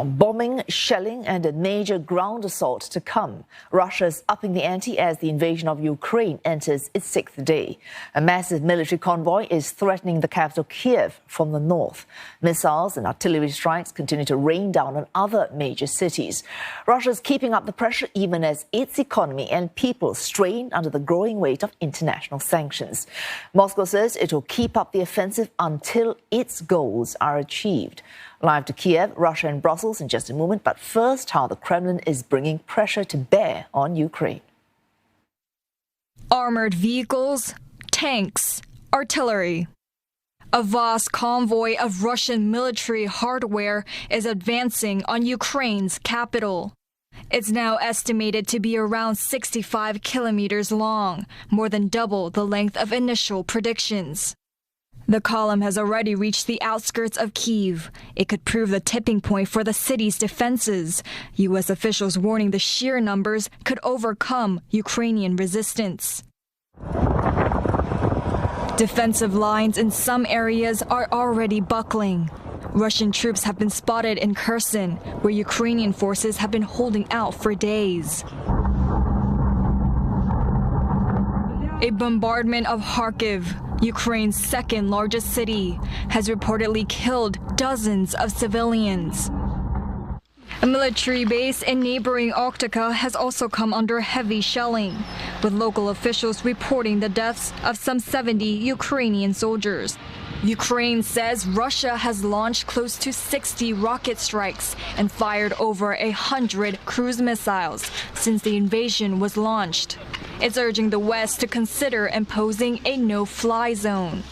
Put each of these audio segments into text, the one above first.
Bombing, shelling and a major ground assault to come. Russia's upping the ante as the invasion of Ukraine enters its sixth day. A massive military convoy is threatening the capital Kyiv from the north. Missiles and artillery strikes continue to rain down on other major cities. Russia's keeping up the pressure even as its economy and people strain under the growing weight of international sanctions. Moscow says it will keep up the offensive until its goals are achieved. Live to Kyiv, Russia and Brussels in just a moment. But first, how the Kremlin is bringing pressure to bear on Ukraine. Armored vehicles, tanks, artillery. A vast convoy of Russian military hardware is advancing on Ukraine's capital. It's now estimated to be around 65 kilometers long, more than double the length of initial predictions. The column has already reached the outskirts of Kyiv. It could prove the tipping point for the city's defenses. U.S. officials warning the sheer numbers could overcome Ukrainian resistance. Defensive lines in some areas are already buckling. Russian troops have been spotted in Kherson, where Ukrainian forces have been holding out for days. A bombardment of Kharkiv, Ukraine's second largest city, has reportedly killed dozens of civilians. A military base in neighboring Oktka has also come under heavy shelling, with local officials reporting the deaths of some 70 Ukrainian soldiers. Ukraine says Russia has launched close to 60 rocket strikes and fired over 100 cruise missiles since the invasion was launched. It's urging the West to consider imposing a no-fly zone.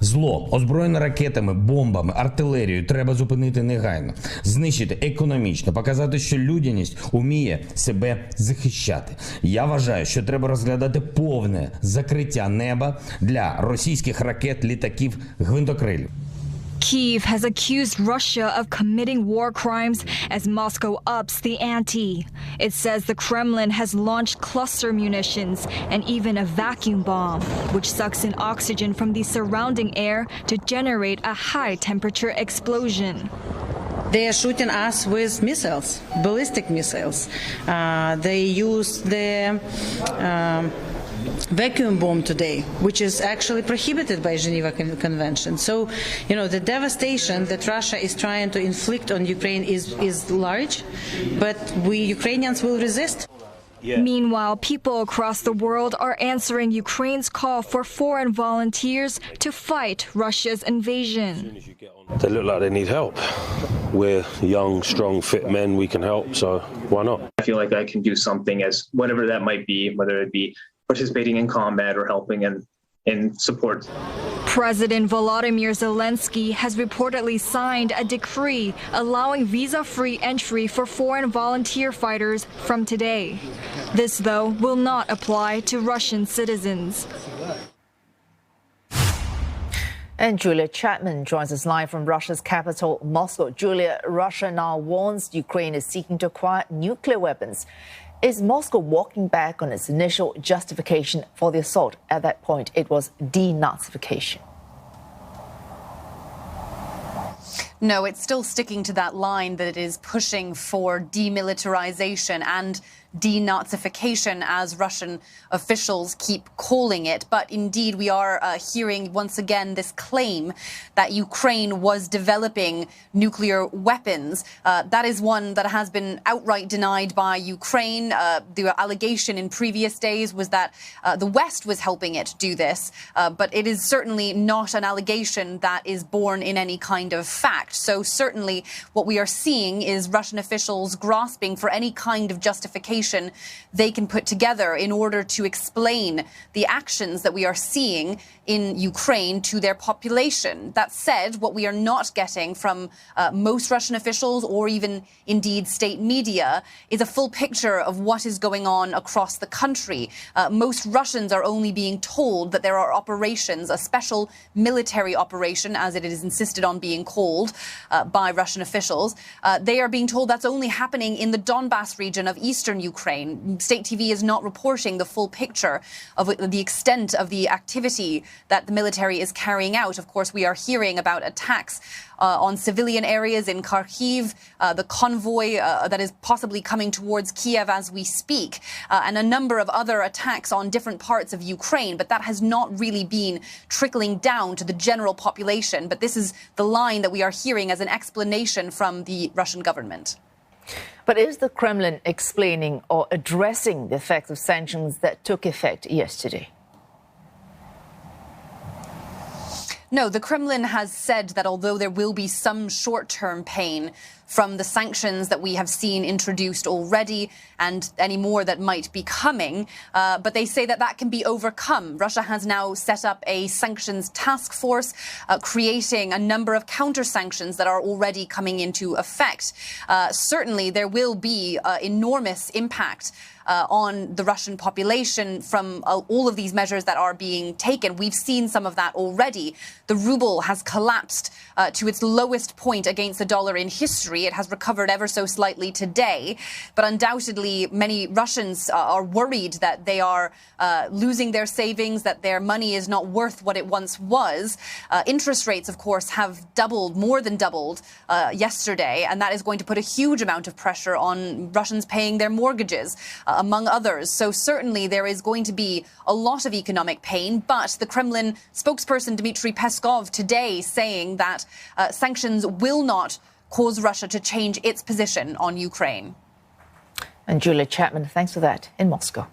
Зло, озброєне ракетами, бомбами, артилерією треба зупинити негайно. Знищити економічно, показати, що людяність уміє себе захищати. Я вважаю, що треба розглядати повне закриття неба для російських ракет, літаків, гвинтокрилів. Kyiv has accused Russia of committing war crimes as Moscow ups the ante. It says the Kremlin has launched cluster munitions and even a vacuum bomb, which sucks in oxygen from the surrounding air to generate a high-temperature explosion. They are shooting us with missiles, ballistic missiles. They use the vacuum bomb today, which is actually prohibited by Geneva Convention. So, the devastation that Russia is trying to inflict on Ukraine is large, but we Ukrainians will resist. Yeah. Meanwhile, people across the world are answering Ukraine's call for foreign volunteers to fight Russia's invasion. They look like they need help. We're young, strong, fit men. We can help, so why not? I feel like I can do something, as whatever that might be, whether it be participating in combat or helping in support. President Volodymyr Zelensky has reportedly signed a decree allowing visa-free entry for foreign volunteer fighters from today. This, though, will not apply to Russian citizens. And Julia Chapman joins us live from Russia's capital, Moscow. Julia, Russia now warns Ukraine is seeking to acquire nuclear weapons. Is Moscow walking back on its initial justification for the assault? At that point, it was denazification. No, it's still sticking to that line that it is pushing for demilitarization and denazification, as Russian officials keep calling it. But indeed, we are hearing once again this claim that Ukraine was developing nuclear weapons. That is one that has been outright denied by Ukraine. The allegation in previous days was that the West was helping it do this. But it is certainly not an allegation that is born in any kind of fact. So certainly what we are seeing is Russian officials grasping for any kind of justification they can put together in order to explain the actions that we are seeing in Ukraine to their population. That said, what we are not getting from most Russian officials or even indeed state media is a full picture of what is going on across the country. Most Russians are only being told that there are operations, a special military operation, as it is insisted on being called by Russian officials. They are being told that's only happening in the Donbas region of eastern Ukraine. State TV is not reporting the full picture of the extent of the activity that the military is carrying out. Of course, we are hearing about attacks on civilian areas in Kyiv, the convoy that is possibly coming towards Kyiv as we speak, and a number of other attacks on different parts of Ukraine. But that has not really been trickling down to the general population. But this is the line that we are hearing as an explanation from the Russian government. But is the Kremlin explaining or addressing the effects of sanctions that took effect yesterday? No, the Kremlin has said that although there will be some short-term pain from the sanctions that we have seen introduced already and any more that might be coming, but they say that that can be overcome. Russia has now set up a sanctions task force, creating a number of counter-sanctions that are already coming into effect. Certainly, there will be enormous impact on the Russian population from all of these measures that are being taken. We've seen some of that already. The ruble has collapsed to its lowest point against the dollar in history. It has recovered ever so slightly today. But undoubtedly, many Russians are worried that they are losing their savings, that their money is not worth what it once was. Interest rates, of course, have doubled, more than doubled yesterday. And that is going to put a huge amount of pressure on Russians paying their mortgages, among others. So certainly there is going to be a lot of economic pain. But the Kremlin spokesperson Dmitry Peskov today saying that sanctions will not cause Russia to change its position on Ukraine. And Julia Chapman, thanks for that in Moscow.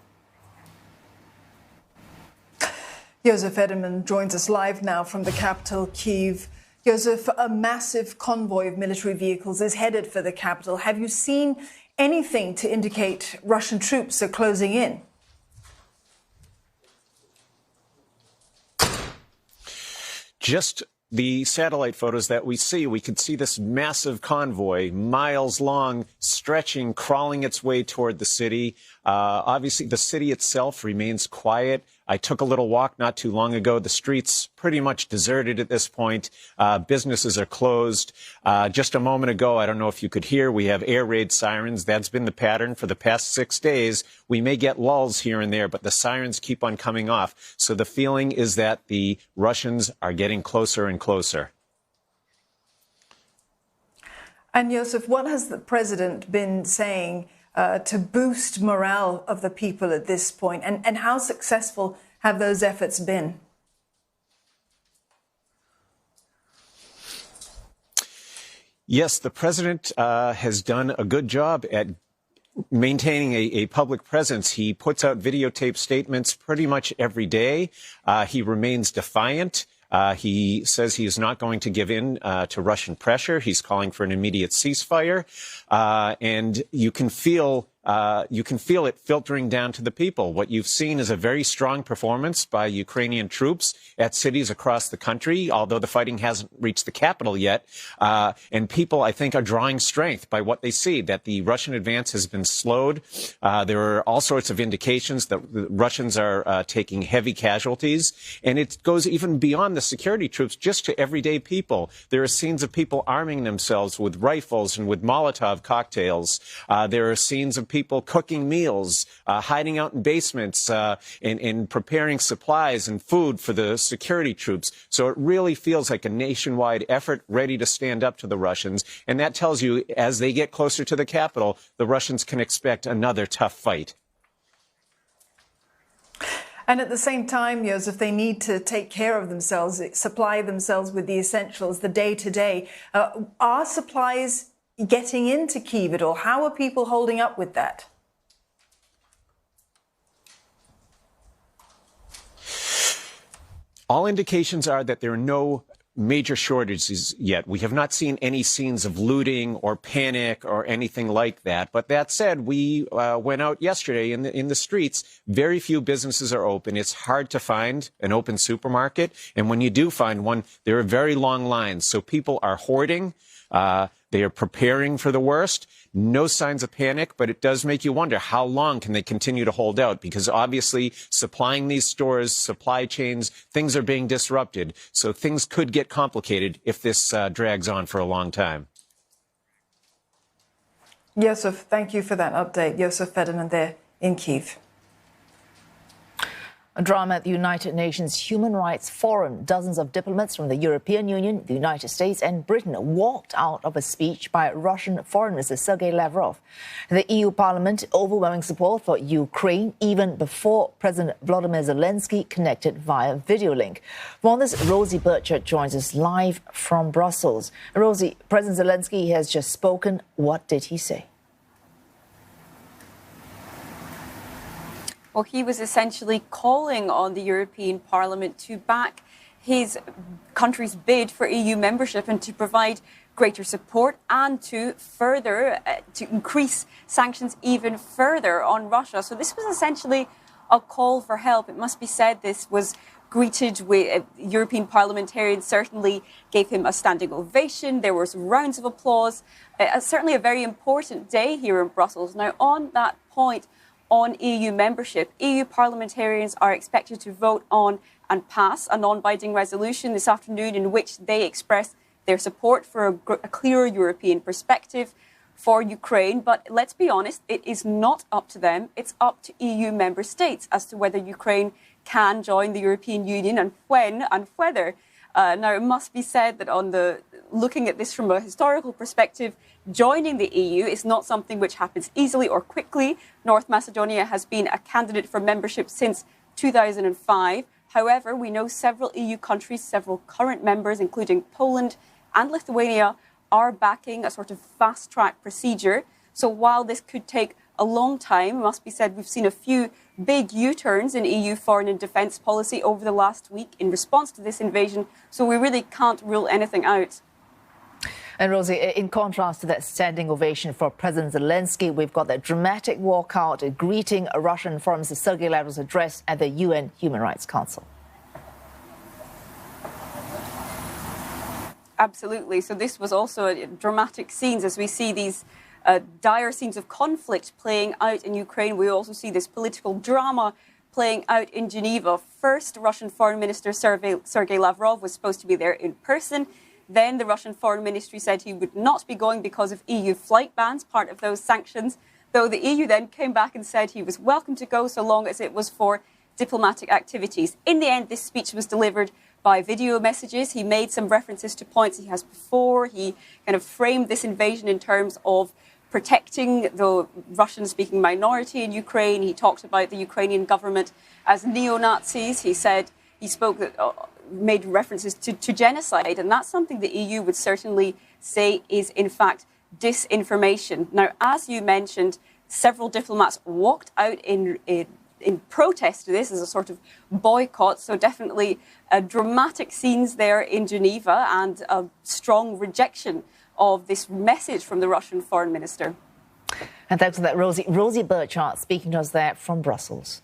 Joseph Edelman joins us live now from the capital, Kyiv. Joseph, a massive convoy of military vehicles is headed for the capital. Have you seen anything to indicate Russian troops are closing in? Just the satellite photos that we see, we could see this massive convoy, miles long, stretching, crawling its way toward the city. Obviously, the city itself remains quiet. I took a little walk not too long ago. The streets pretty much deserted at this point. Businesses are closed. Just a moment ago, I don't know if you could hear, we have air raid sirens. That's been the pattern for the past 6 days. We may get lulls here and there, but the sirens keep on coming off. So the feeling is that the Russians are getting closer and closer. And Joseph, what has the president been saying to boost morale of the people at this point? And how successful have those efforts been? Yes, the president has done a good job at maintaining a public presence. He puts out videotape statements pretty much every day. He remains defiant. He says he is not going to give in to Russian pressure. He's calling for an immediate ceasefire. And you can feel it filtering down to the people. What you've seen is a very strong performance by Ukrainian troops at cities across the country, although the fighting hasn't reached the capital yet. And people, I think, are drawing strength by what they see, that the Russian advance has been slowed. There are all sorts of indications that the Russians are taking heavy casualties. And it goes even beyond the security troops, just to everyday people. There are scenes of people arming themselves with rifles and with Molotov cocktails. There are scenes of people cooking meals, hiding out in basements, and preparing supplies and food for the security troops. So it really feels like a nationwide effort ready to stand up to the Russians. And that tells you, as they get closer to the capital, the Russians can expect another tough fight. And at the same time, Joseph, they need to take care of themselves, supply themselves with the essentials, the day-to-day. Are supplies getting into Kyiv at all? How are people holding up with that? All indications are that there are no major shortages yet. We have not seen any scenes of looting or panic or anything like that. But that said, we went out yesterday in the streets. Very few businesses are open. It's hard to find an open supermarket. And when you do find one, there are very long lines. So people are hoarding. They are preparing for the worst. No signs of panic, but it does make you wonder, how long can they continue to hold out? Because obviously supplying these stores, supply chains, things are being disrupted. So things could get complicated if this drags on for a long time. Yosef, thank you for that update. Yosef Federman there in Kyiv. A drama at the United Nations Human Rights Forum. Dozens of diplomats from the European Union, the United States and Britain walked out of a speech by Russian Foreign Minister Sergei Lavrov. The EU Parliament overwhelming support for Ukraine even before President Volodymyr Zelensky connected via video link. For this, Rosie Burchard joins us live from Brussels. Rosie, President Zelensky has just spoken. What did he say? Well, he was essentially calling on the European Parliament to back his country's bid for EU membership and to provide greater support and to further, to increase sanctions even further on Russia. So this was essentially a call for help. It must be said this was greeted with European parliamentarians certainly gave him a standing ovation. There was rounds of applause. Certainly a very important day here in Brussels. Now, on that point, on EU membership, EU parliamentarians are expected to vote on and pass a non-binding resolution this afternoon in which they express their support for a clearer European perspective for Ukraine. But let's be honest, it is not up to them. It's up to EU member states as to whether Ukraine can join the European Union and when and whether. Now, it must be said that looking at this from a historical perspective, joining the EU is not something which happens easily or quickly. North Macedonia has been a candidate for membership since 2005. However, we know several EU countries, several current members, including Poland and Lithuania, are backing a sort of fast-track procedure. So while this could take a long time, it must be said we've seen a few big U-turns in EU foreign and defence policy over the last week in response to this invasion. So we really can't rule anything out. And Rosie, in contrast to that standing ovation for President Zelensky, we've got that dramatic walkout greeting a Russian Foreign Minister Sergei Lavrov's address at the UN Human Rights Council. Absolutely. So this was also dramatic scenes as we see these dire scenes of conflict playing out in Ukraine. We also see this political drama playing out in Geneva. First, Russian Foreign Minister Sergei Lavrov was supposed to be there in person. Then the Russian Foreign Ministry said he would not be going because of EU flight bans, part of those sanctions, though the EU then came back and said he was welcome to go so long as it was for diplomatic activities. In the end, this speech was delivered by video messages. He made some references to points he has before. He kind of framed this invasion in terms of protecting the Russian-speaking minority in Ukraine. He talked about the Ukrainian government as neo-Nazis. Made references to genocide, and that's something the EU would certainly say is, in fact, disinformation. Now, as you mentioned, several diplomats walked out in protest to this as a sort of boycott, so definitely dramatic scenes there in Geneva and a strong rejection of this message from the Russian foreign minister. And thanks for that, Rosie. Rosie Burchard speaking to us there from Brussels.